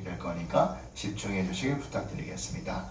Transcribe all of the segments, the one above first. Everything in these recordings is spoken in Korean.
도움이 될 거니까 집중해 주시길 부탁드리겠습니다.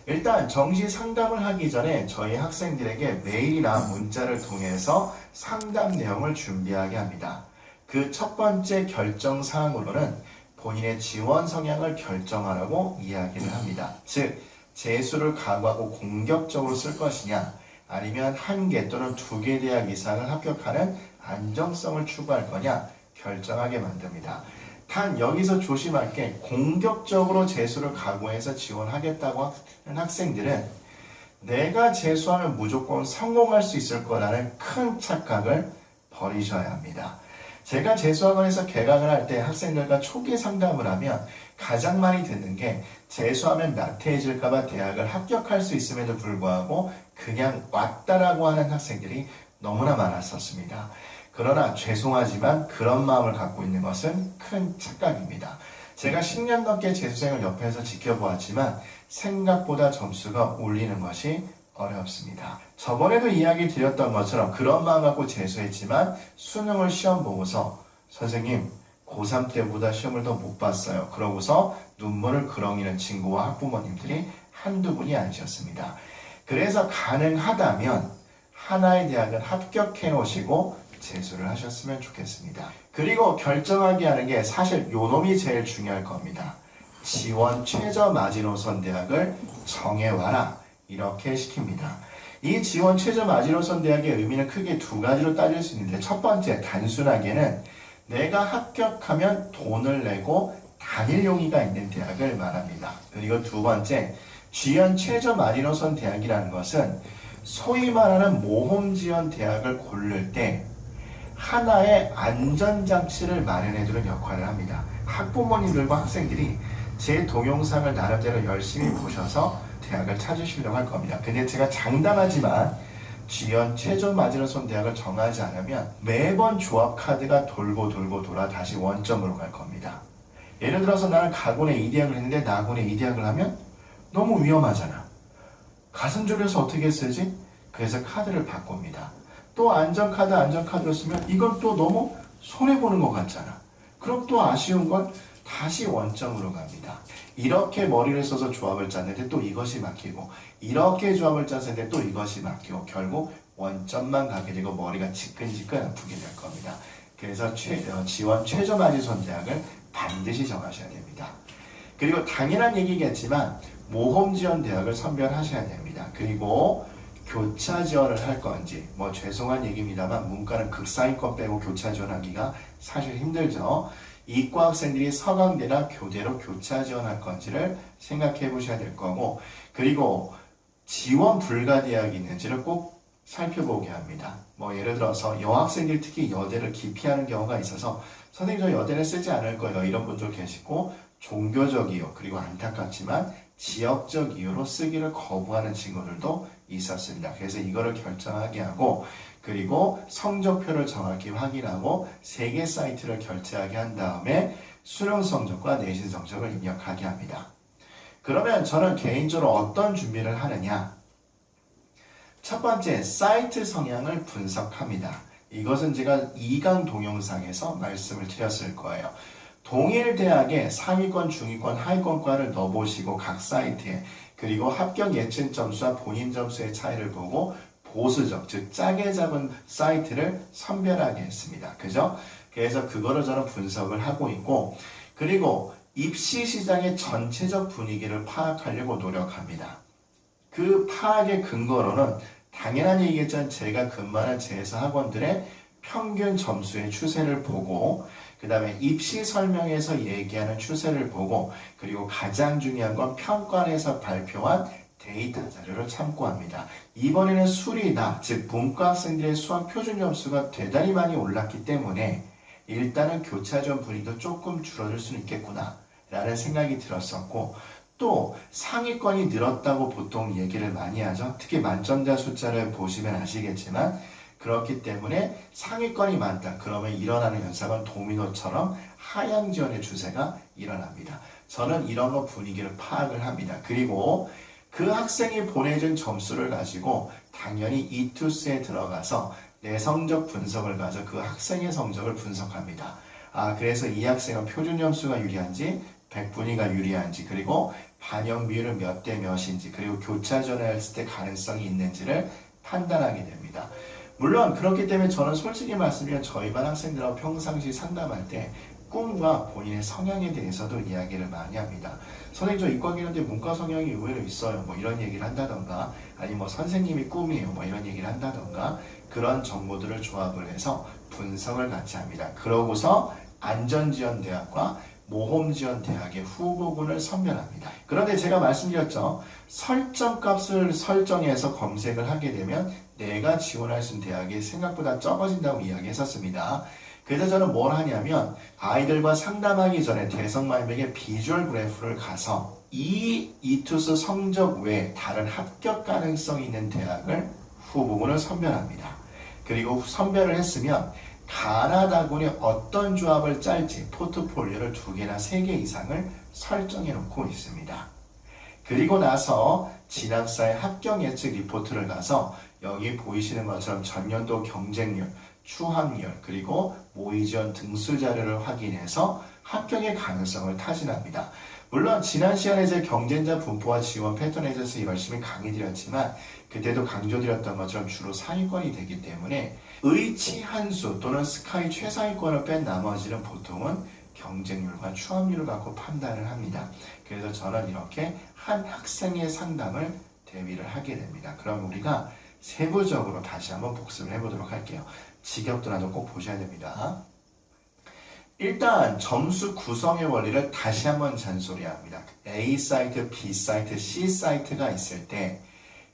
일단 정시 상담을 하기 전에 저희 학생들에게 메일이나 문자를 통해서 상담 내용을 준비하게 합니다. 그 첫 번째 결정 사항으로는 본인의 지원 성향을 결정하라고 이야기를 합니다. 즉, 재수를 각오하고 공격적으로 쓸 것이냐, 아니면 1개 또는 2개 대학 이상을 합격하는 안정성을 추구할 거냐 결정하게 만듭니다. 단 여기서 조심할 게, 공격적으로 재수를 각오해서 지원하겠다고 하는 학생들은 내가 재수하면 무조건 성공할 수 있을 거라는 큰 착각을 버리셔야 합니다. 제가 재수학원에서 개강을 할 때 학생들과 초기 상담을 하면 가장 많이 듣는 게, 재수하면 나태해질까봐 대학을 합격할 수 있음에도 불구하고 그냥 왔다라고 하는 학생들이 너무나 많았었습니다. 그러나 죄송하지만 그런 마음을 갖고 있는 것은 큰 착각입니다. 제가 10년 넘게 재수생을 옆에서 지켜보았지만 생각보다 점수가 올리는 것이 어렵습니다. 저번에도 이야기 드렸던 것처럼 그런 마음 갖고 재수했지만 수능을 시험 보고서 선생님 고3 때보다 시험을 더 못 봤어요. 그러고서 눈물을 그렁이는 친구와 학부모님들이 한두 분이 아니셨습니다. 그래서 가능하다면 하나의 대학은 합격해 놓으시고 재수를 하셨으면 좋겠습니다. 그리고 결정하게 하는 게 사실 요놈이 제일 중요할 겁니다. 지원 최저 마지노선 대학을 정해와라, 이렇게 시킵니다. 이 지원 최저 마지노선 대학의 의미는 크게 2가지로 따질 수 있는데, 첫 번째, 단순하게는 내가 합격하면 돈을 내고 다닐 용의가 있는 대학을 말합니다. 그리고 2번째, 지원 최저 마지노선 대학이라는 것은 소위 말하는 모험 지원 대학을 고를 때 하나의 안전장치를 마련해주는 역할을 합니다. 학부모님들과 학생들이 제 동영상을 나름대로 열심히 보셔서 대학을 찾으시려고 할 겁니다. 근데 제가 장담하지만 지원 최저 마지노선 대학을 정하지 않으면 매번 조합 카드가 돌고 돌아 다시 원점으로 갈 겁니다. 예를 들어서 나는 가군에 이 대학을 했는데 나군에 이 대학을 하면 너무 위험하잖아. 가슴 졸여서 어떻게 쓰지? 그래서 카드를 바꿉니다. 또 안전카드로 쓰면 이건 또 너무 손해보는 것 같잖아. 그럼 또 아쉬운 건 다시 원점으로 갑니다. 이렇게 머리를 써서 조합을 짰는데 또 이것이 막히고, 이렇게 조합을 짰는데 또 이것이 막히고, 결국 원점만 가게 되고 머리가 지끈지끈 아프게 될 겁니다. 그래서 지원 최저 마지노선 대학을 반드시 정하셔야 됩니다. 그리고 당연한 얘기겠지만 모험 지원 대학을 선별하셔야 됩니다. 그리고 교차 지원을 할 건지, 죄송한 얘기입니다만 문과는 극상위권 빼고 교차 지원하기가 사실 힘들죠. 이과 학생들이 서강대나 교대로 교차 지원할 건지를 생각해 보셔야 될 거고, 그리고 지원 불가 대학이 있는지를 꼭 살펴보게 합니다. 예를 들어서 여학생들이 특히 여대를 기피하는 경우가 있어서 선생님 저 여대는 쓰지 않을 거예요, 이런 분도 계시고, 종교적 이유 그리고 안타깝지만 지역적 이유로 쓰기를 거부하는 친구들도 있었습니다. 그래서 이거를 결정하게 하고, 그리고 성적표를 정확히 확인하고 3개 사이트를 결제하게 한 다음에 수능 성적과 내신 성적을 입력하게 합니다. 그러면 저는 개인적으로 어떤 준비를 하느냐? 첫 번째, 사이트 성향을 분석합니다. 이것은 제가 2강 동영상에서 말씀을 드렸을 거예요. 동일 대학의 상위권, 중위권, 하위권과를 넣어보시고 각 사이트에, 그리고 합격 예측 점수와 본인 점수의 차이를 보고 보수적, 즉 짜게 잡은 사이트를 선별하게 했습니다. 그죠? 그래서 그거를 저는 분석을 하고 있고, 그리고 입시 시장의 전체적 분위기를 파악하려고 노력합니다. 그 파악의 근거로는 당연한 얘기겠지만 제가 근무하는 재수 학원들의 평균 점수의 추세를 보고, 그 다음에 입시 설명에서 얘기하는 추세를 보고, 그리고 가장 중요한 건 평가원에서 발표한 데이터 자료를 참고합니다. 이번에는 수리다, 즉 문과 학생들의 수학 표준 점수가 대단히 많이 올랐기 때문에 일단은 교차 지원 분위기도 조금 줄어들 수는 있겠구나 라는 생각이 들었었고, 또 상위권이 늘었다고 보통 얘기를 많이 하죠. 특히 만점자 숫자를 보시면 아시겠지만, 그렇기 때문에 상위권이 많다. 그러면 일어나는 현상은 도미노처럼 하향 지원의 추세가 일어납니다. 저는 이런 거 분위기를 파악을 합니다. 그리고 그 학생이 보내준 점수를 가지고 당연히 이투스에 들어가서 내 성적 분석을 가져 그 학생의 성적을 분석합니다. 그래서 이 학생은 표준 점수가 유리한지 100분위가 유리한지, 그리고 반영 비율은 몇 대 몇인지, 그리고 교차 전환했을 때 가능성이 있는지를 판단하게 됩니다. 물론 그렇기 때문에 저는 솔직히 말씀드리면 저희 반 학생들하고 평상시 상담할 때 꿈과 본인의 성향에 대해서도 이야기를 많이 합니다. 선생님 저 이과계인데 문과 성향이 의외로 있어요. 뭐 이런 얘기를 한다던가, 아니면 뭐 선생님이 꿈이에요. 뭐 이런 얘기를 한다던가, 그런 정보들을 조합을 해서 분석을 같이 합니다. 그러고서 안전지원대학과 모험지원대학의 후보군을 선별합니다. 그런데 제가 말씀드렸죠. 설정값을 설정해서 검색을 하게 되면 내가 지원할 수 있는 대학이 생각보다 적어진다고 이야기했었습니다. 그래서 저는 뭘 하냐면 아이들과 상담하기 전에 대성마이백의 비주얼 그래프를 가서 이 이투스 성적 외에 다른 합격 가능성이 있는 대학을 후보군을 선별합니다. 그리고 선별을 했으면 가나다군이 어떤 조합을 짤지 포트폴리오를 2개나 3개 이상을 설정해 놓고 있습니다. 그리고 나서 진학사의 합격 예측 리포트를 가서 여기 보이시는 것처럼 전년도 경쟁률, 추함률, 그리고 모의지원 등수 자료를 확인해서 합격의 가능성을 타진합니다. 물론 지난 시간에 제 경쟁자 분포와 지원 패턴에 대해서 열심히 강의 드렸지만 그때도 강조드렸던 것처럼 주로 상위권이 되기 때문에 의치 한수 또는 스카이 최상위권을 뺀 나머지는 보통은 경쟁률과 추함률을 갖고 판단을 합니다. 그래서 저는 이렇게 한 학생의 상담을 대비를 하게 됩니다. 그럼 우리가 세부적으로 다시 한번 복습을 해보도록 할게요. 직역도나도 꼭 보셔야 됩니다. 일단 점수 구성의 원리를 다시 한번 잔소리합니다. A 사이트, B 사이트, C 사이트가 있을 때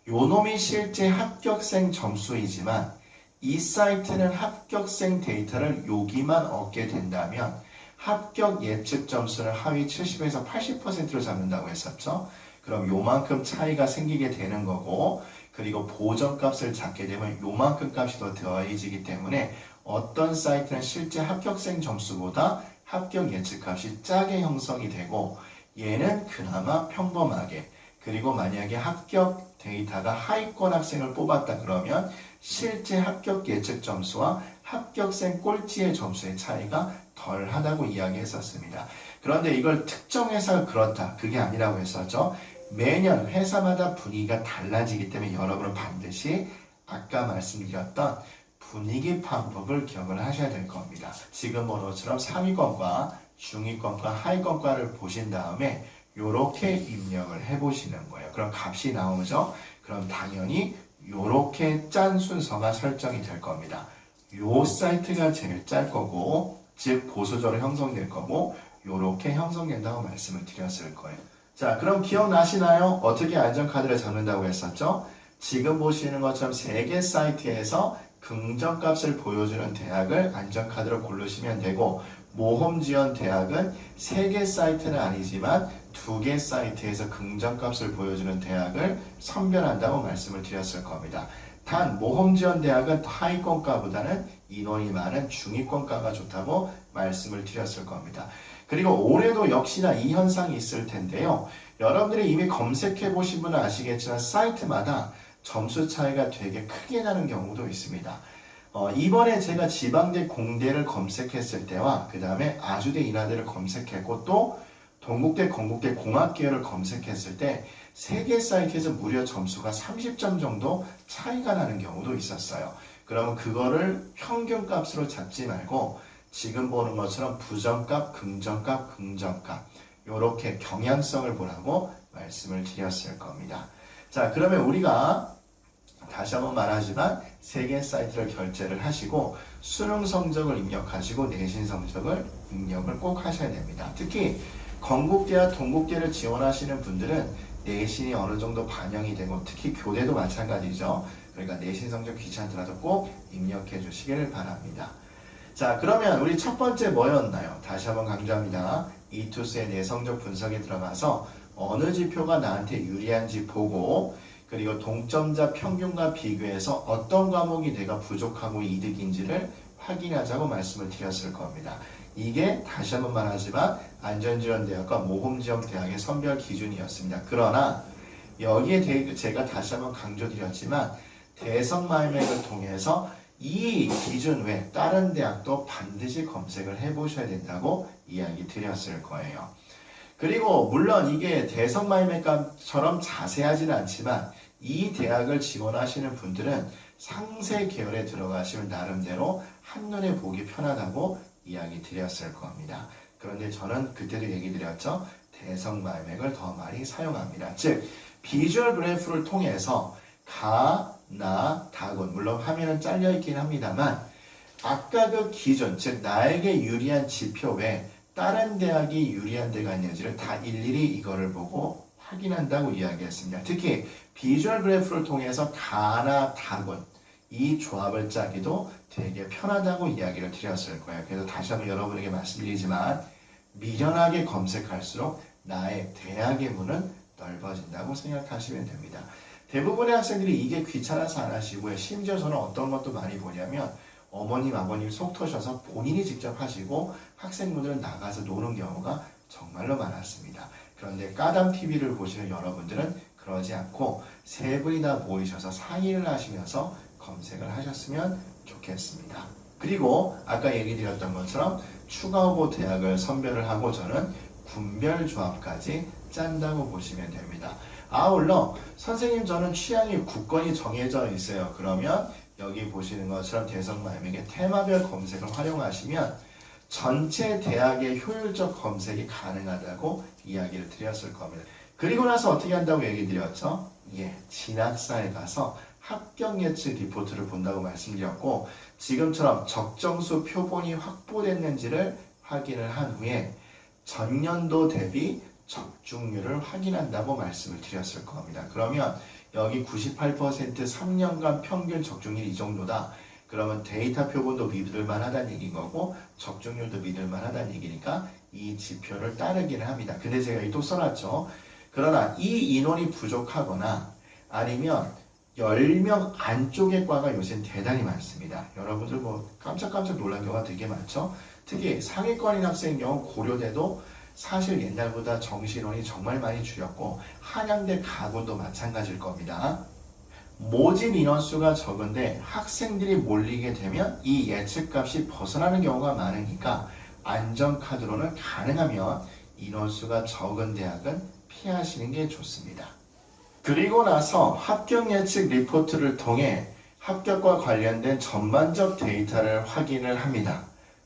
요놈이 실제 합격생 점수이지만 이 사이트는 합격생 데이터를 여기만 얻게 된다면 합격 예측 점수를 하위 70에서 80%로 잡는다고 했었죠. 그럼 요만큼 차이가 생기게 되는 거고, 그리고 보정값을 잡게 되면 요만큼 값이 더 더해지기 때문에 어떤 사이트는 실제 합격생 점수보다 합격 예측값이 짜게 형성이 되고, 얘는 그나마 평범하게, 그리고 만약에 합격 데이터가 하위권 학생을 뽑았다 그러면 실제 합격 예측 점수와 합격생 꼴찌의 점수의 차이가 덜하다고 이야기했었습니다. 그런데 이걸 특정 회사가 그렇다, 그게 아니라고 했었죠. 매년 회사마다 분위기가 달라지기 때문에 여러분은 반드시 아까 말씀드렸던 분위기 파악법을 기억을 하셔야 될 겁니다. 지금 번호처럼 상위권과 중위권과 하위권과를 보신 다음에 이렇게 입력을 해보시는 거예요. 그럼 값이 나오죠? 그럼 당연히 이렇게 짠 순서가 설정이 될 겁니다. 요 사이트가 제일 짤 거고, 즉 보수적으로 형성될 거고, 이렇게 형성된다고 말씀을 드렸을 거예요. 자, 그럼 기억나시나요? 어떻게 안전카드를 잡는다고 했었죠? 지금 보시는 것처럼 3개 사이트에서 긍정값을 보여주는 대학을 안전카드로 고르시면 되고, 모험지원 대학은 3개 사이트는 아니지만 2개 사이트에서 긍정값을 보여주는 대학을 선별한다고 말씀을 드렸을 겁니다. 단 모험지원 대학은 하위권과보다는 인원이 많은 중위권과가 좋다고 말씀을 드렸을 겁니다. 그리고 올해도 역시나 이 현상이 있을 텐데요. 여러분들이 이미 검색해 보신 분은 아시겠지만 사이트마다 점수 차이가 되게 크게 나는 경우도 있습니다. 이번에 제가 지방대 공대를 검색했을 때와 그 다음에 아주대 인하대를 검색했고 또 동국대, 건국대 공학계열을 검색했을 때 3개 사이트에서 무려 점수가 30점 정도 차이가 나는 경우도 있었어요. 그러면 그거를 평균값으로 잡지 말고 지금 보는 것처럼 부정값, 긍정값, 긍정값 이렇게 경향성을 보라고 말씀을 드렸을 겁니다. 자, 그러면 우리가 다시 한번 말하지만 3개 사이트를 결제를 하시고 수능 성적을 입력하시고 내신 성적을 입력을 꼭 하셔야 됩니다. 특히 건국대와 동국대를 지원하시는 분들은 내신이 어느 정도 반영이 되고 특히 교대도 마찬가지죠. 그러니까 내신 성적 귀찮더라도 꼭 입력해 주시기를 바랍니다. 자, 그러면 우리 첫 번째 뭐였나요? 다시 한번 강조합니다. 이투스의 내성적 분석에 들어가서 어느 지표가 나한테 유리한지 보고 그리고 동점자 평균과 비교해서 어떤 과목이 내가 부족하고 이득인지를 확인하자고 말씀을 드렸을 겁니다. 이게 다시 한번 말하지만 안전지원대학과 모험지원대학의 선별 기준이었습니다. 그러나 여기에 제가 다시 한번 강조드렸지만 대성마이맥을 통해서 이 기준 외 다른 대학도 반드시 검색을 해보셔야 된다고 이야기 드렸을 거예요. 그리고 물론 이게 대성마이메감처럼 자세하지는 않지만 이 대학을 지원하시는 분들은 상세 계열에 들어가시면 나름대로 한눈에 보기 편하다고 이야기 드렸을 겁니다. 그런데 저는 그때도 얘기 드렸죠. 대성마이맥을 더 많이 사용합니다. 즉 비주얼 그래프를 통해서 가, 나, 다군 물론 화면은 잘려있긴 합니다만 아까 그 기준 즉 나에게 유리한 지표 외에 다른 대학이 유리한 데가 있는지를 다 일일이 이거를 보고 확인한다고 이야기했습니다. 특히 비주얼 그래프를 통해서 가나 다군 이 조합을 짜기도 되게 편하다고 이야기를 드렸을 거예요. 그래서 다시 한번 여러분에게 말씀드리지만 미련하게 검색할수록 나의 대학의 문은 넓어진다고 생각하시면 됩니다. 대부분의 학생들이 이게 귀찮아서 안 하시고요. 심지어 저는 어떤 것도 많이 보냐면 어머님, 아버님 속 터셔서 본인이 직접 하시고 학생분들은 나가서 노는 경우가 정말로 많았습니다. 그런데 까담TV를 보시는 여러분들은 그러지 않고 세 분이 다 모이셔서 상의를 하시면서 검색을 하셨으면 좋겠습니다. 그리고 아까 얘기 드렸던 것처럼 추가 후보 대학을 선별을 하고 저는 군별 조합까지 짠다고 보시면 됩니다. 아울러 선생님 저는 취향이 굳건히 정해져 있어요. 그러면 여기 보시는 것처럼 대성마이맥의 테마별 검색을 활용하시면 전체 대학의 효율적 검색이 가능하다고 이야기를 드렸을 겁니다. 그리고 나서 어떻게 한다고 얘기 드렸죠? 진학사에 가서 합격 예측 리포트를 본다고 말씀드렸고 지금처럼 적정수 표본이 확보됐는지를 확인을 한 후에 전년도 대비 적중률을 확인한다고 말씀을 드렸을 겁니다. 그러면 여기 98% 3년간 평균 적중률이 이 정도다. 그러면 데이터 표본도 믿을만 하다는 얘기인 거고 적중률도 믿을만 하다는 얘기니까 이 지표를 따르기는 합니다. 근데 제가 또 써놨죠. 그러나 이 인원이 부족하거나 아니면 10명 안쪽의 과가 요새는 대단히 많습니다. 여러분들 뭐 깜짝깜짝 놀란 경우가 되게 많죠. 특히 상위권인 학생의 경우 고려대도 사실 옛날보다 정시인원이 정말 많이 줄였고 한양대 가군도 마찬가지일 겁니다. 모집 인원수가 적은데 학생들이 몰리게 되면 이 예측값이 벗어나는 경우가 많으니까 안전카드로는 가능하면 인원수가 적은 대학은 피하시는 게 좋습니다. 그리고 나서 합격 예측 리포트를 통해 합격과 관련된 전반적 데이터를 확인을 합니다.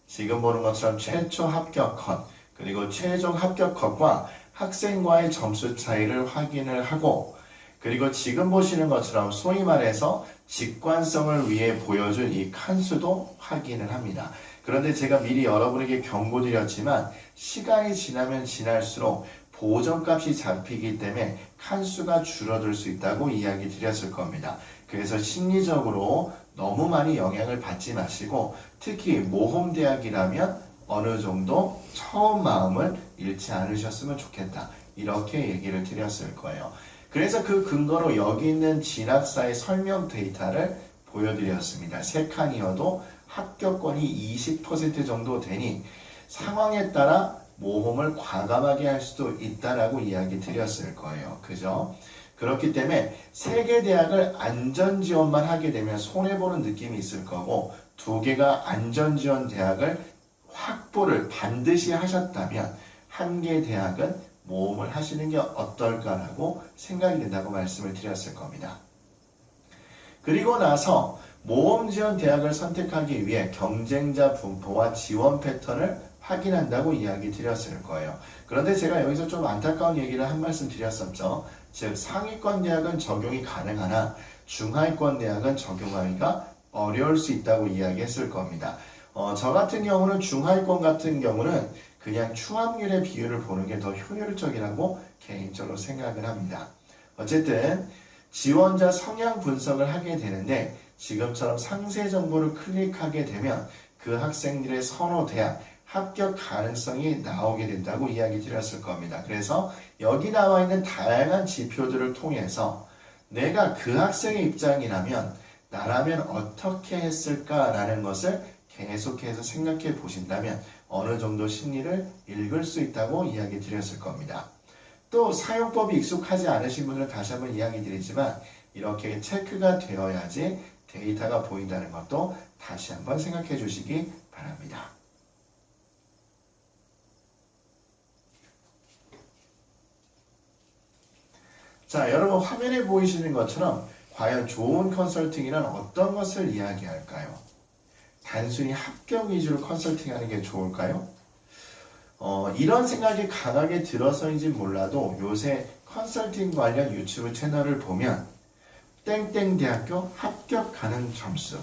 지금 보는 것처럼 최초 합격 컷 그리고 최종 합격 컷과 학생과의 점수 차이를 확인을 하고 그리고 지금 보시는 것처럼 소위 말해서 직관성을 위해 보여준 이 칸수도 확인을 합니다. 그런데 제가 미리 여러분에게 경고드렸지만 시간이 지나면 지날수록 보정값이 잡히기 때문에 칸수가 줄어들 수 있다고 이야기 드렸을 겁니다. 그래서 심리적으로 너무 많이 영향을 받지 마시고 특히 모험대학이라면 어느 정도 처음 마음을 잃지 않으셨으면 좋겠다. 이렇게 얘기를 드렸을 거예요. 그래서 그 근거로 여기 있는 진학사의 설명 데이터를 보여드렸습니다. 3칸이어도 합격권이 20% 정도 되니 상황에 따라 모험을 과감하게 할 수도 있다라고 이야기 드렸을 거예요. 그죠? 그렇기 때문에 3개 대학을 안전지원만 하게 되면 손해보는 느낌이 있을 거고 2개가 안전지원 대학을 확보를 반드시 하셨다면 1개 대학은 모험을 하시는 게 어떨까라고 생각이 된다고 말씀을 드렸을 겁니다. 그리고 나서 모험 지원 대학을 선택하기 위해 경쟁자 분포와 지원 패턴을 확인한다고 이야기 드렸을 거예요. 그런데 제가 여기서 좀 안타까운 얘기를 한 말씀 드렸었죠. 즉 상위권 대학은 적용이 가능하나 중하위권 대학은 적용하기가 어려울 수 있다고 이야기했을 겁니다. 저 같은 경우는 중하위권 같은 경우는 그냥 추합률의 비율을 보는 게 더 효율적이라고 개인적으로 생각을 합니다. 어쨌든 지원자 성향 분석을 하게 되는데 지금처럼 상세 정보를 클릭하게 되면 그 학생들의 선호 대학, 합격 가능성이 나오게 된다고 이야기 드렸을 겁니다. 그래서 여기 나와 있는 다양한 지표들을 통해서 내가 그 학생의 입장이라면 나라면 어떻게 했을까라는 것을 계속해서 생각해 보신다면 어느 정도 심리를 읽을 수 있다고 이야기 드렸을 겁니다. 또 사용법이 익숙하지 않으신 분들은 다시 한번 이야기 드리지만 이렇게 체크가 되어야지 데이터가 보인다는 것도 다시 한번 생각해 주시기 바랍니다. 자, 여러분 화면에 보이시는 것처럼 과연 좋은 컨설팅이란 어떤 것을 이야기할까요? 단순히 합격 위주로 컨설팅하는 게 좋을까요? 이런 생각이 강하게 들어서인지 몰라도 요새 컨설팅 관련 유튜브 채널을 보면 땡땡 대학교 합격 가능 점수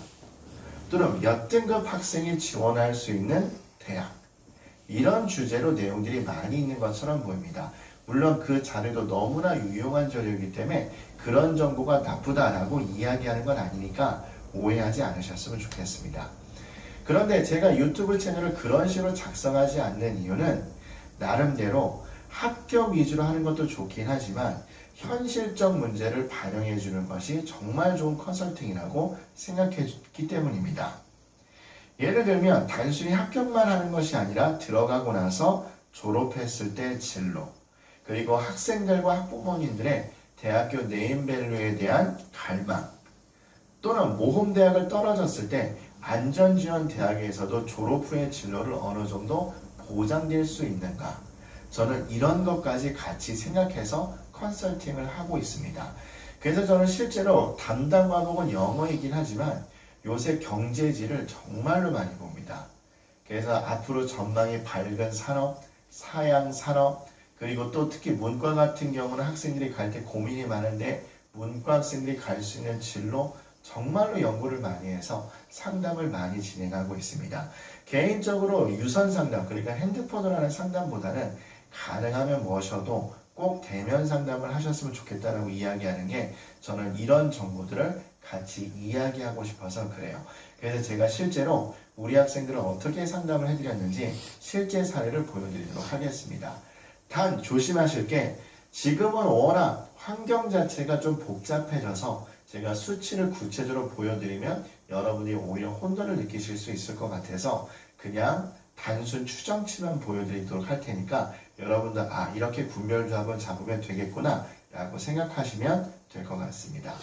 또는 몇 등급 학생이 지원할 수 있는 대학 이런 주제로 내용들이 많이 있는 것처럼 보입니다. 물론 그 자료도 너무나 유용한 자료이기 때문에 그런 정보가 나쁘다라고 이야기하는 건 아니니까 오해하지 않으셨으면 좋겠습니다. 그런데 제가 유튜브 채널을 그런 식으로 작성하지 않는 이유는 나름대로 합격 위주로 하는 것도 좋긴 하지만 현실적 문제를 반영해 주는 것이 정말 좋은 컨설팅이라고 생각했기 때문입니다. 예를 들면 단순히 합격만 하는 것이 아니라 들어가고 나서 졸업했을 때 진로 그리고 학생들과 학부모님들의 대학교 네임밸류에 대한 갈망 또는 모험대학을 떨어졌을 때 안전지원 대학에서도 졸업 후의 진로를 어느 정도 보장될 수 있는가 저는 이런 것까지 같이 생각해서 컨설팅을 하고 있습니다. 그래서 저는 실제로 담당 과목은 영어이긴 하지만 요새 경제지를 정말로 많이 봅니다. 그래서 앞으로 전망이 밝은 산업, 사양 산업, 그리고 또 특히 문과 같은 경우는 학생들이 갈 때 고민이 많은데 문과 학생들이 갈 수 있는 진로 정말로 연구를 많이 해서 상담을 많이 진행하고 있습니다. 개인적으로 유선 상담, 그러니까 핸드폰으로 하는 상담보다는 가능하면 모셔도 꼭 대면 상담을 하셨으면 좋겠다라고 이야기하는 게 저는 이런 정보들을 같이 이야기하고 싶어서 그래요. 그래서 제가 실제로 우리 학생들은 어떻게 상담을 해드렸는지 실제 사례를 보여드리도록 하겠습니다. 단 조심하실 게 지금은 워낙 환경 자체가 좀 복잡해져서 제가 수치를 구체적으로 보여드리면 여러분이 오히려 혼돈을 느끼실 수 있을 것 같아서 그냥 단순 추정치만 보여드리도록 할 테니까 여러분들 이렇게 분별조합을 잡으면 되겠구나 라고 생각하시면 될 것 같습니다.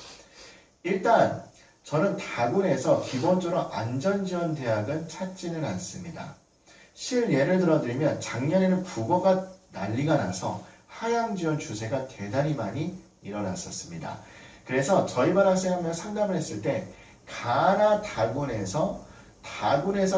일단 저는 다군에서 기본적으로 안전지원 대학은 찾지는 않습니다. 예를 들어드리면 작년에는 국어가 난리가 나서 하향지원 추세가 대단히 많이 일어났었습니다. 그래서 저희 반 학생 한 명 상담을 했을 때 가나 다군에서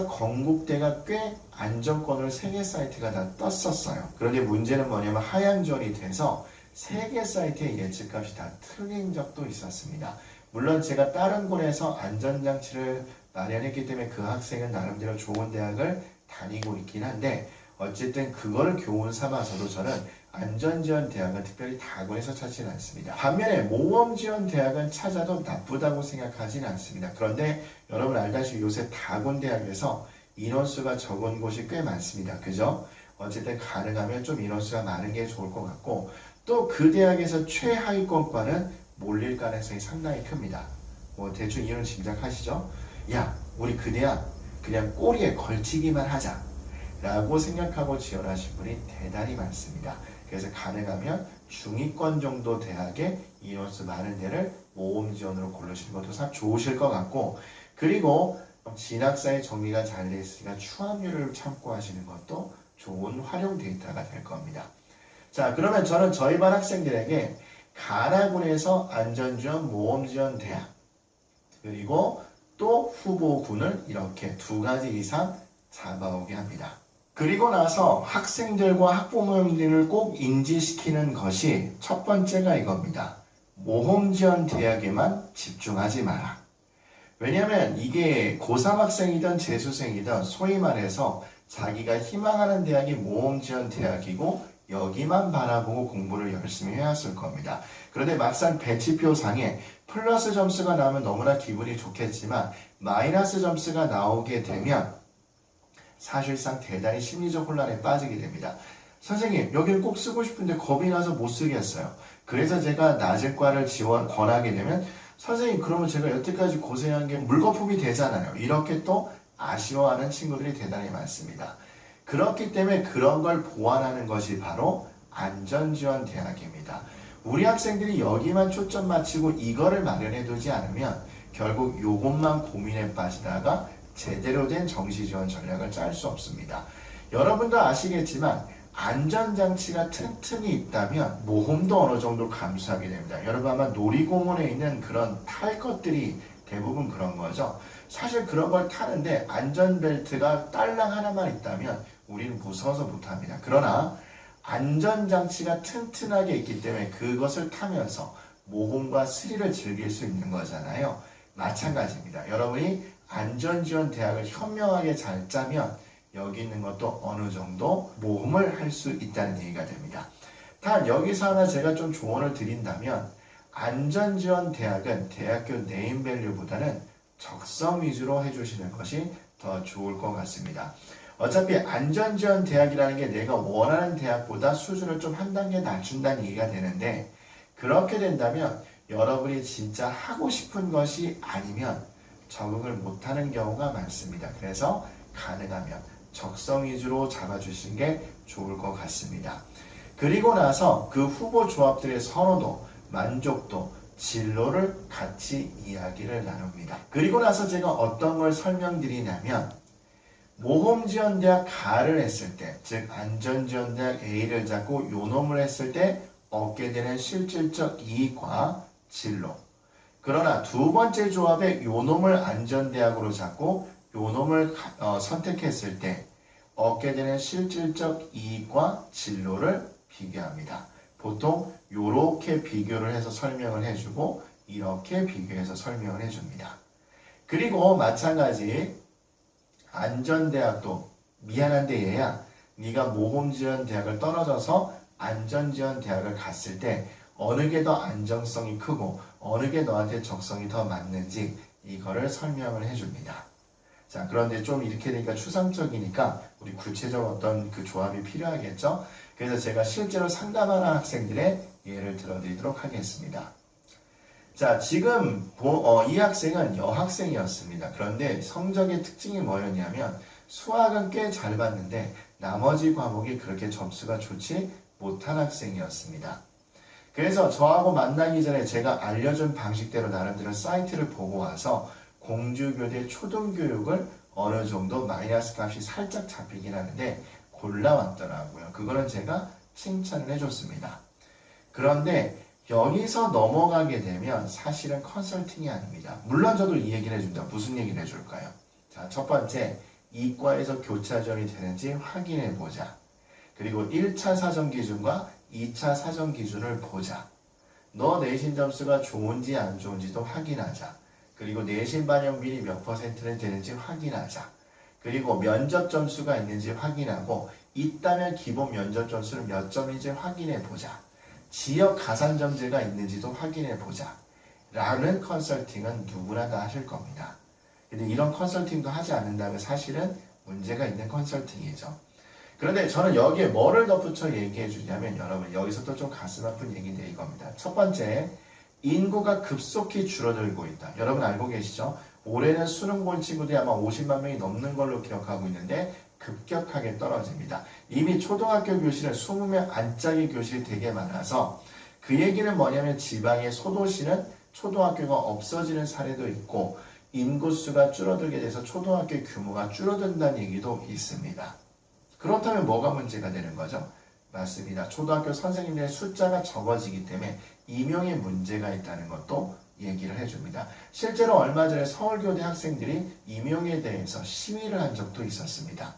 건국대가 꽤 안정권으로 3개 사이트가 다 떴었어요. 그런데 문제는 뭐냐면 하향지원이 돼서 3개 사이트의 예측값이 다 틀린 적도 있었습니다. 물론 제가 다른 군에서 안전장치를 마련했기 때문에 그 학생은 나름대로 좋은 대학을 다니고 있긴 한데 어쨌든 그거를 교훈 삼아서도 저는 안전지원 대학은 특별히 다군에서 찾지는 않습니다. 반면에 모험지원 대학은 찾아도 나쁘다고 생각하지는 않습니다. 그런데 여러분 알다시피 요새 다군 대학에서 인원수가 적은 곳이 꽤 많습니다. 그죠? 어쨌든 가능하면 좀 인원수가 많은 게 좋을 것 같고 또 그 대학에서 최하위권과는 몰릴 가능성이 상당히 큽니다. 뭐 대충 이유는 짐작하시죠? 야, 우리 그 대학 그냥 꼬리에 걸치기만 하자 라고 생각하고 지원하신 분이 대단히 많습니다. 그래서 가능하면 중위권 정도 대학에 인원수 많은 데를 모험 지원으로 고르시는 것도 참 좋으실 것 같고 그리고 진학사의 정리가 잘 되어 있으니까 추함률을 참고하시는 것도 좋은 활용 데이터가 될 겁니다. 자, 그러면 저는 저희 반 학생들에게 가나군에서 안전지원, 모험지원 대학 그리고 또 후보군을 이렇게 2가지 이상 잡아오게 합니다. 그리고 나서 학생들과 학부모님들을 꼭 인지시키는 것이 첫 번째가 이겁니다. 모험지원 대학에만 집중하지 마라. 왜냐면 이게 고3 학생이든 재수생이든 소위 말해서 자기가 희망하는 대학이 모험지원 대학이고 여기만 바라보고 공부를 열심히 해왔을 겁니다. 그런데 막상 배치표상에 플러스 점수가 나오면 너무나 기분이 좋겠지만 마이너스 점수가 나오게 되면 사실상 대단히 심리적 혼란에 빠지게 됩니다. 선생님, 여기를 꼭 쓰고 싶은데 겁이 나서 못 쓰겠어요. 그래서 제가 낮은 과를 권하게 되면 선생님, 그러면 제가 여태까지 고생한 게 물거품이 되잖아요. 이렇게 또 아쉬워하는 친구들이 대단히 많습니다. 그렇기 때문에 그런 걸 보완하는 것이 바로 안전지원 대학입니다. 우리 학생들이 여기만 초점 맞추고 이거를 마련해 두지 않으면 결국 요것만 고민에 빠지다가 제대로 된 정시지원 전략을 짤 수 없습니다. 여러분도 아시겠지만 안전장치가 튼튼히 있다면 모험도 어느 정도 감수하게 됩니다. 여러분 아마 놀이공원에 있는 그런 탈 것들이 대부분 그런 거죠. 사실 그런 걸 타는데 안전벨트가 딸랑 하나만 있다면 우리는 무서워서 못합니다. 그러나 안전장치가 튼튼하게 있기 때문에 그것을 타면서 모험과 스릴을 즐길 수 있는 거잖아요. 마찬가지입니다. 여러분이 안전지원대학을 현명하게 잘 짜면 여기 있는 것도 어느 정도 모험을 할 수 있다는 얘기가 됩니다. 단 여기서 하나 제가 좀 조언을 드린다면 안전지원대학은 대학교 네임밸류보다는 적성 위주로 해주시는 것이 더 좋을 것 같습니다. 어차피 안전지원대학이라는 게 내가 원하는 대학보다 수준을 좀 한 단계 낮춘다는 얘기가 되는데 그렇게 된다면 여러분이 진짜 하고 싶은 것이 아니면 적응을 못하는 경우가 많습니다. 그래서 가능하면 적성 위주로 잡아주시는 게 좋을 것 같습니다. 그리고 나서 그 후보 조합들의 선호도, 만족도, 진로를 같이 이야기를 나눕니다. 그리고 나서 제가 어떤 걸 설명드리냐면 모험지원대학 가를 했을 때, 즉 안전지원대학 A를 잡고 요놈을 했을 때 얻게 되는 실질적 이익과 진로. 그러나 두 번째 조합에 요놈을 안전대학으로 잡고 요놈을 선택했을 때 얻게 되는 실질적 이익과 진로를 비교합니다. 보통 이렇게 비교를 해서 설명을 해주고 이렇게 비교해서 설명을 해줍니다. 그리고 마찬가지 안전대학도 미안한데 얘야 네가 모험지원대학을 떨어져서 안전지원대학을 갔을 때 어느 게 더 안정성이 크고 어느 게 너한테 적성이 더 맞는지 이거를 설명을 해줍니다. 자, 그런데 좀 이렇게 되니까 추상적이니까 우리 구체적 어떤 그 조합이 필요하겠죠? 그래서 제가 실제로 상담하는 학생들의 예를 들어드리도록 하겠습니다. 자, 지금 이 학생은 여학생이었습니다. 그런데 성적의 특징이 뭐였냐면 수학은 꽤 잘 봤는데 나머지 과목이 그렇게 점수가 좋지 못한 학생이었습니다. 그래서 저하고 만나기 전에 제가 알려준 방식대로 나름대로 사이트를 보고 와서 공주교대 초등교육을 어느 정도 마이너스 값이 살짝 잡히긴 하는데 골라왔더라고요. 그거는 제가 칭찬을 해줬습니다. 그런데 여기서 넘어가게 되면 사실은 컨설팅이 아닙니다. 물론 저도 이 얘기를 해준다. 무슨 얘기를 해줄까요? 자, 첫 번째, 이과에서 교차 지원이 되는지 확인해 보자. 그리고 1차 사정 기준과 2차 사정 기준을 보자. 너 내신 점수가 좋은지 안 좋은지도 확인하자. 그리고 내신 반영비리 몇 %는 되는지 확인하자. 그리고 면접 점수가 있는지 확인하고 있다면 기본 면접 점수는 몇 점인지 확인해 보자. 지역 가산점제가 있는지도 확인해 보자. 라는 컨설팅은 누구나 다 하실 겁니다. 근데 이런 컨설팅도 하지 않는다면 사실은 문제가 있는 컨설팅이죠. 그런데 저는 여기에 뭐를 덧붙여 얘기해 주냐면 여러분 여기서 또 좀 가슴 아픈 얘기인데 이겁니다. 첫 번째, 인구가 급속히 줄어들고 있다. 여러분 알고 계시죠? 올해는 수능 본 친구들이 아마 50만 명이 넘는 걸로 기억하고 있는데 급격하게 떨어집니다. 이미 초등학교 교실은 20명 안짝의 교실이 되게 많아서 그 얘기는 뭐냐면 지방의 소도시는 초등학교가 없어지는 사례도 있고 인구수가 줄어들게 돼서 초등학교 규모가 줄어든다는 얘기도 있습니다. 그렇다면 뭐가 문제가 되는 거죠? 맞습니다. 초등학교 선생님들의 숫자가 적어지기 때문에 임용에 문제가 있다는 것도 얘기를 해줍니다. 실제로 얼마 전에 서울교대 학생들이 임용에 대해서 시위를 한 적도 있었습니다.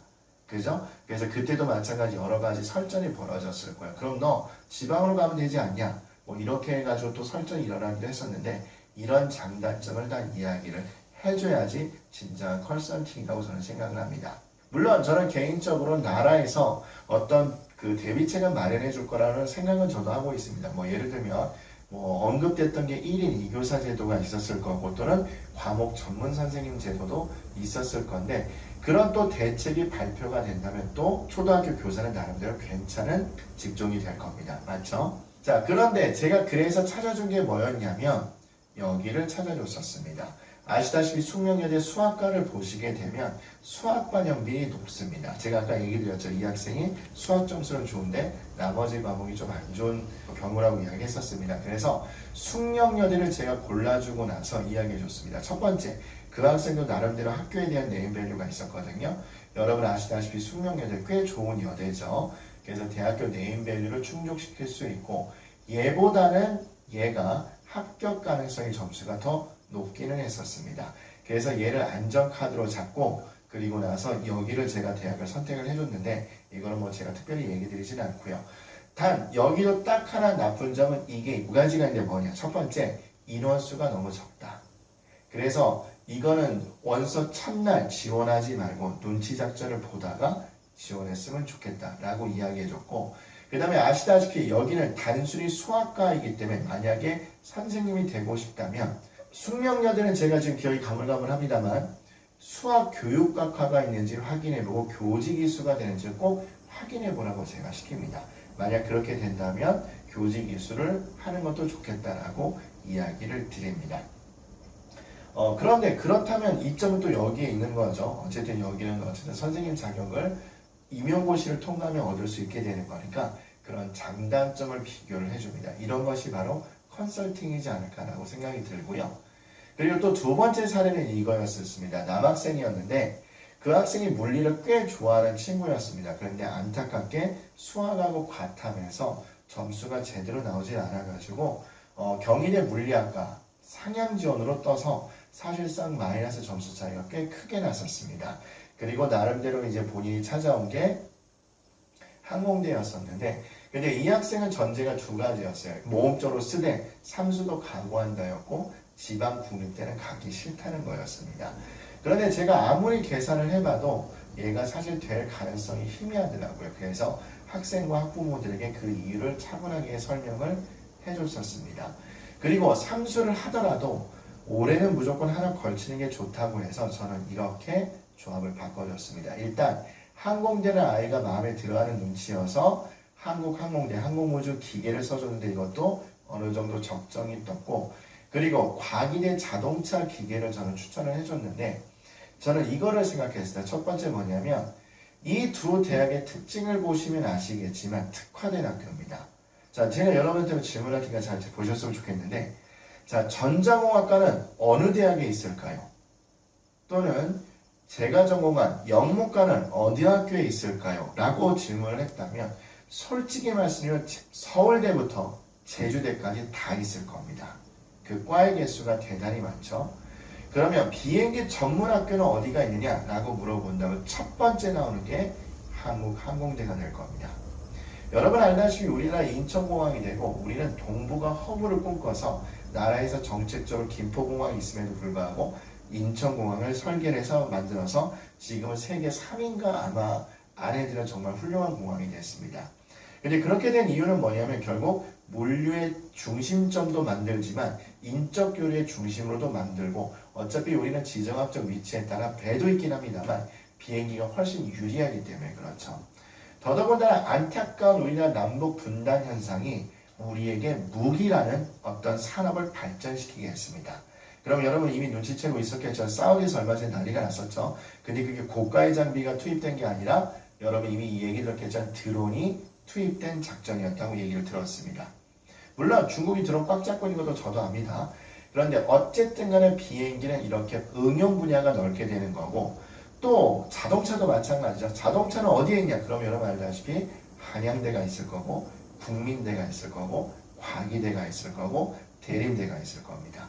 그죠? 그래서 그때도 마찬가지 여러 가지 설전이 벌어졌을 거예요. 그럼 너 지방으로 가면 되지 않냐? 뭐 이렇게 해가지고 또 설전이 일어나기도 했었는데 이런 장단점을 다 이야기를 해줘야지 진정한 컨설팅이라고 저는 생각을 합니다. 물론 저는 개인적으로 나라에서 어떤 그 대비책을 마련해 줄 거라는 생각은 저도 하고 있습니다. 뭐 예를 들면 뭐 언급됐던 게 1인 2교사 제도가 있었을 거고 또는 과목 전문 선생님 제도도 있었을 건데 그런 또 대책이 발표가 된다면 또 초등학교 교사는 나름대로 괜찮은 직종이 될 겁니다. 맞죠? 자, 그런데 제가 그래서 찾아준 게 뭐였냐면 여기를 찾아줬었습니다. 아시다시피 숙명여대 수학과를 보시게 되면 수학 반영비 높습니다. 제가 아까 얘기 드렸죠. 이 학생이 수학 점수는 좋은데 나머지 과목이 좀 안 좋은 경우라고 이야기했었습니다. 그래서 숙명여대를 제가 골라주고 나서 이야기해줬습니다. 첫 번째, 그 학생도 나름대로 학교에 대한 네임밸류가 있었거든요. 여러분 아시다시피 숙명여대 꽤 좋은 여대죠. 그래서 대학교 네임밸류를 충족시킬 수 있고 얘보다는 얘가 합격 가능성의 점수가 더 높기는 했었습니다. 그래서 얘를 안전카드로 잡고 그리고 나서 여기를 제가 대학을 선택을 해줬는데 이거는 뭐 제가 특별히 얘기 드리진 않고요. 단 여기도 딱 하나 나쁜 점은 이게 두 가지가 있는데 뭐냐. 첫 번째, 인원수가 너무 적다. 그래서 이거는 원서 첫날 지원하지 말고 눈치 작전을 보다가 지원했으면 좋겠다라고 이야기해줬고, 그 다음에 아시다시피 여기는 단순히 수학과이기 때문에 만약에 선생님이 되고 싶다면 숙명여대는 제가 지금 기억이 가물가물합니다만 수학교육학과가 있는지를 확인해보고 교직이수가 되는지를 꼭 확인해보라고 제가 시킵니다. 만약 그렇게 된다면 교직이수를 하는 것도 좋겠다라고 이야기를 드립니다. 그런데 그렇다면 이점은 또 여기에 있는 거죠. 어쨌든 여기는 어쨌든 선생님 자격을 임용고시를 통과하면 얻을 수 있게 되는 거니까 그런 장단점을 비교를 해줍니다. 이런 것이 바로 컨설팅이지 않을까라고 생각이 들고요. 그리고 또 두 번째 사례는 이거였습니다. 남학생이었는데 그 학생이 물리를 꽤 좋아하는 친구였습니다. 그런데 안타깝게 수학하고 과탐에서 점수가 제대로 나오질 않아가지고 경희대 물리학과 상향 지원으로 떠서 사실상 마이너스 점수 차이가 꽤 크게 났었습니다. 그리고 나름대로 이제 본인이 찾아온 게 항공대였었는데, 근데 이 학생은 전제가 두 가지였어요. 모험적으로 쓰되 삼수도 각오한다였고 지방 국립대는 가기 싫다는 거였습니다. 그런데 제가 아무리 계산을 해봐도 얘가 사실 될 가능성이 희미하더라고요. 그래서 학생과 학부모들에게 그 이유를 차분하게 설명을 해줬었습니다. 그리고 삼수를 하더라도 올해는 무조건 하나 걸치는 게 좋다고 해서 저는 이렇게 조합을 바꿔줬습니다. 일단 항공대는 아이가 마음에 들어하는 눈치여서 한국항공대 항공우주 기계를 써줬는데 이것도 어느 정도 적정이 떴고, 그리고 과기대 자동차 기계를 저는 추천을 해줬는데 저는 이거를 생각했어요. 첫 번째 뭐냐면 이 두 대학의 특징을 보시면 아시겠지만 특화된 학교입니다. 자, 제가 여러분한테 질문할 테니까 잘 보셨으면 좋겠는데, 자, 전자공학과는 어느 대학에 있을까요? 또는 제가 전공한 영문과는 어디 학교에 있을까요? 라고 질문을 했다면 솔직히 말씀드리면 서울대부터 제주대까지 다 있을 겁니다. 그 과의 개수가 대단히 많죠. 그러면 비행기 전문학교는 어디가 있느냐라고 물어본다면 첫 번째 나오는 게 한국항공대가 될 겁니다. 여러분 알다시피 우리나라 인천공항이 되고 우리는 동북아 허브를 꿈꿔서 나라에서 정책적으로 김포공항이 있음에도 불구하고 인천공항을 설계를 해서 만들어서 지금은 세계 3위인가 아마 안에 들은 정말 훌륭한 공항이 됐습니다. 근데 그렇게 된 이유는 뭐냐면 결국 물류의 중심점도 만들지만 인적 교류의 중심으로도 만들고, 어차피 우리는 지정학적 위치에 따라 배도 있긴 합니다만 비행기가 훨씬 유리하기 때문에 그렇죠. 더더군다나 안타까운 우리나라 남북 분단 현상이 우리에게 무기라는 어떤 산업을 발전시키게 했습니다. 그럼 여러분 이미 눈치채고 있었겠죠. 사우디에서 얼마 전에 난리가 났었죠. 근데 그게 고가의 장비가 투입된 게 아니라 여러분 이미 이 얘기 들었겠죠. 드론이 투입된 작전이었다고 얘기를 들었습니다. 물론 중국이 드론 꽉 잡고 있는 것도 저도 압니다. 그런데 어쨌든 간에 비행기는 이렇게 응용 분야가 넓게 되는 거고, 또 자동차도 마찬가지죠. 자동차는 어디에 있냐? 그럼 여러분 알다시피 한양대가 있을 거고 국민대가 있을 거고 과기대가 있을 거고 대림대가 있을 겁니다.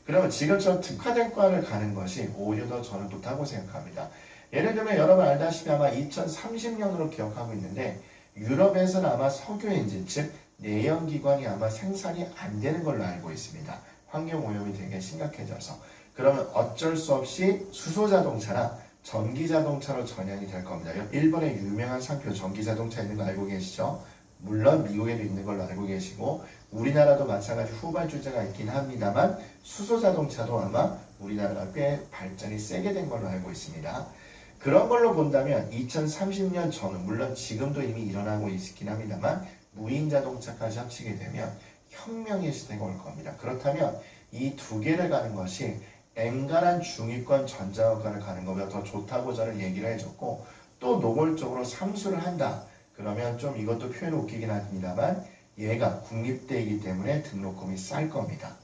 그러면 지금처럼 특화된 과를 가는 것이 오히려 더 저는 좋다고 생각합니다. 예를 들면 여러분 알다시피 아마 2030년으로 기억하고 있는데 유럽에서는 아마 석유 엔진, 즉 내연기관이 아마 생산이 안 되는 걸로 알고 있습니다. 환경오염이 되게 심각해져서. 그러면 어쩔 수 없이 수소자동차나 전기자동차로 전향이 될 겁니다. 일본의 유명한 상표 전기자동차 있는 거 알고 계시죠? 물론 미국에도 있는 걸로 알고 계시고 우리나라도 마찬가지 후발주자가 있긴 합니다만 수소자동차도 아마 우리나라가 꽤 발전이 세게 된 걸로 알고 있습니다. 그런 걸로 본다면 2030년 전후, 물론 지금도 이미 일어나고 있긴 합니다만 무인자동차까지 합치게 되면 혁명의 시대가 올 겁니다. 그렇다면 이 두 개를 가는 것이 엔간한 중위권 전자학과를 가는 것보다 더 좋다고 저는 얘기를 해줬고, 또 노골적으로 삼수를 한다. 그러면 좀 이것도 표현 웃기긴 합니다만 얘가 국립대이기 때문에 등록금이 쌀 겁니다.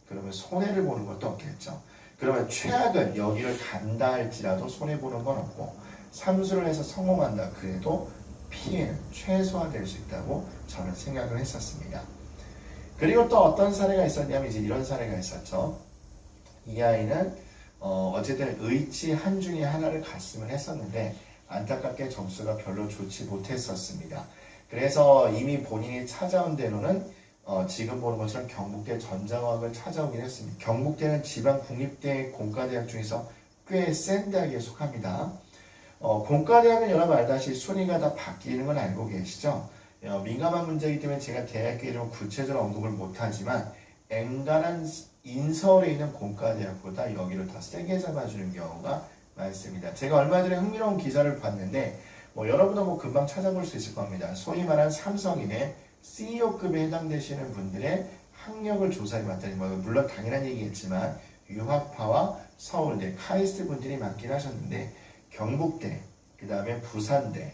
그러면 손해를 보는 것도 없겠죠. 그러면 최악은 여기를 간다 할지라도 손해보는 건 없고 삼수를 해서 성공한다 그래도 피해는 최소화될 수 있다고 저는 생각을 했었습니다. 그리고 또 어떤 사례가 있었냐면 이제 이런 사례가 있었죠. 이 아이는 어쨌든 의치 한 중에 하나를 갔으면 했었는데 안타깝게 점수가 별로 좋지 못했었습니다. 그래서 이미 본인이 찾아온 대로는 지금 보는 것처럼 경북대 전자과학을 찾아오긴 했습니다. 경북대는 지방 국립대 공과대학 중에서 꽤 센 대학에 속합니다. 공과대학은 여러분 알다시피 순위가 다 바뀌는 건 알고 계시죠? 민감한 문제이기 때문에 제가 대학교 이름을 구체적으로 언급을 못하지만 엔간한 인서울에 있는 공과대학보다 여기를 더 세게 잡아주는 경우가 많습니다. 제가 얼마 전에 흥미로운 기사를 봤는데 여러분도 금방 찾아볼 수 있을 겁니다. 소위 말하는 삼성인의 CEO급에 해당되시는 분들의 학력을 조사해 봤더니 물론 당연한 얘기겠지만 유학파와 서울대, 카이스트 분들이 많긴 하셨는데 경북대, 그 다음에 부산대,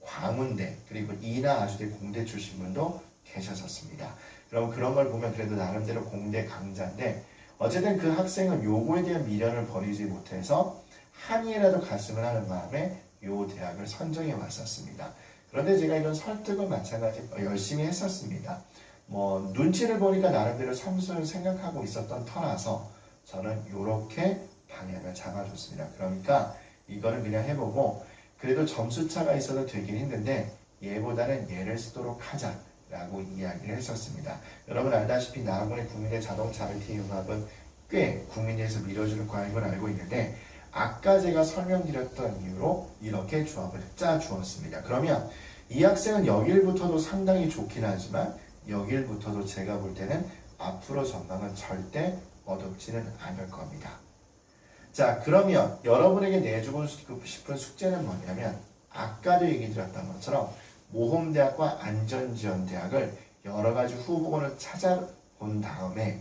광운대, 그리고 이나 아주대 공대 출신 분도 계셨었습니다. 그럼 그런 걸 보면 그래도 나름대로 공대 강자인데 어쨌든 그 학생은 요거에 대한 미련을 버리지 못해서 한의라도 갔으면 하는 마음에 요 대학을 선정해 왔었습니다. 그런데 제가 이런 설득은 마찬가지 열심히 했었습니다. 눈치를 보니까 나름대로 삼수를 생각하고 있었던 터라서 저는 요렇게 방향을 잡아줬습니다. 그러니까 이거는 그냥 해보고 그래도 점수차가 있어도 되긴 힘든데 얘보다는 얘를 쓰도록 하자라고 이야기를 했었습니다. 여러분 알다시피 나학원의 국민대 자동차 RT 융합은 꽤 국민대에서 밀어주는 과인 걸 알고 있는데 아까 제가 설명드렸던 이유로 이렇게 조합을 짜 주었습니다. 그러면 이 학생은 여길부터도 상당히 좋긴 하지만 여길부터도 제가 볼 때는 앞으로 전망은 절대 어둡지는 않을 겁니다. 자, 그러면 여러분에게 내주고 싶은 숙제는 뭐냐면 아까도 얘기 드렸던 것처럼 모험대학과 안전지원대학을 여러 가지 후보군을 찾아본 다음에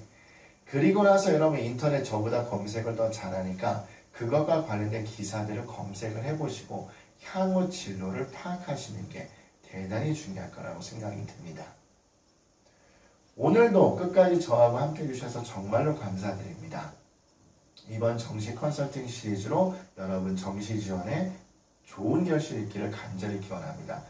그리고 나서 여러분 인터넷 저보다 검색을 더 잘하니까 그것과 관련된 기사들을 검색을 해보시고 향후 진로를 파악하시는 게 대단히 중요할 거라고 생각이 듭니다. 오늘도 끝까지 저하고 함께 해주셔서 정말로 감사드립니다. 이번 정시 컨설팅 시리즈로 여러분 정시 지원에 좋은 결실 있기를 간절히 기원합니다.